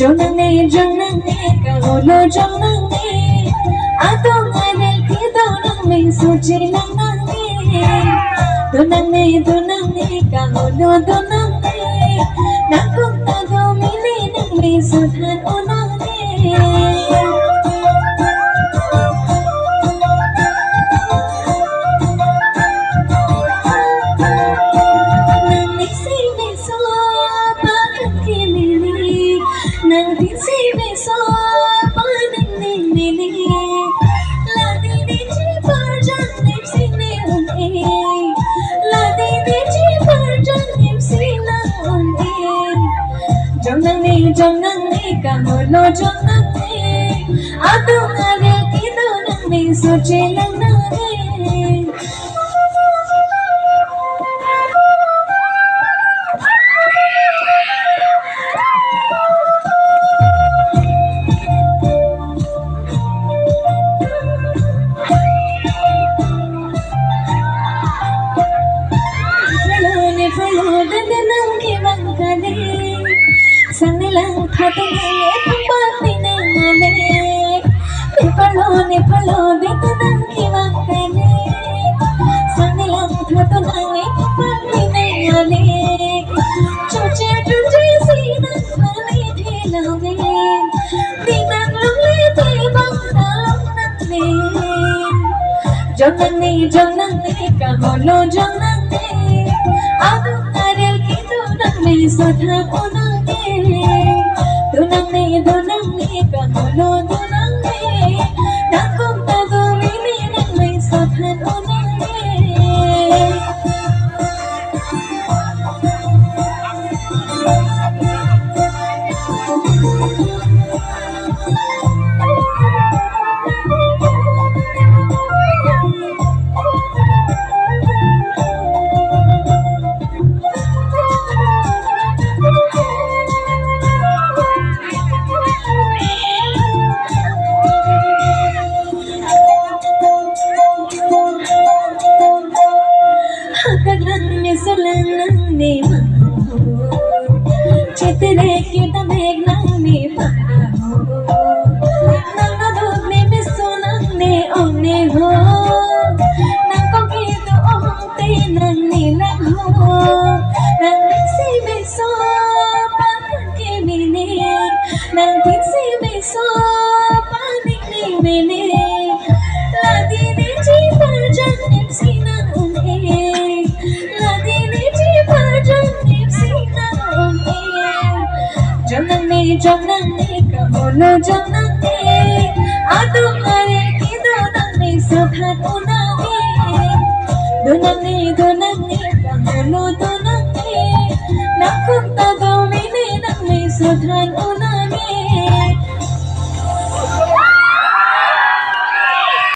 Jonanne, kaholo jonanne, atong anel kito nang may suci nananne. Donanne, kaholo donanne, nakong tagumili nang may sudhan unanne. Nang si beso paning nini la di ji par janim sine unne la di ji par janim sine unne jonanne kaholo jonanne adung age kido nang me soche langne Sanilang khatene pambapine male Nepalo betanang kiwakane Sanilang khatene pambapine male Choche sinang mani thilave Dinang lungle tebang talong nanne Jonanne kaholo jonanne Adung arel kitu nang me sodhan unange Donanne kaholo donanne nakong tagumili nang may sodhan unange Sulanne chitne kita megnanne paho nanga dogme bisunanne onne ho nako kitu omte nanne lagho nang si beso panke mine nang si beso panike mine la dine ji par janim sinan unhe Jonanne kaholo jonanne adung arel kido nang may sodhan unange Donanne kaholo donanne nakong tagumili nang may sodhan unange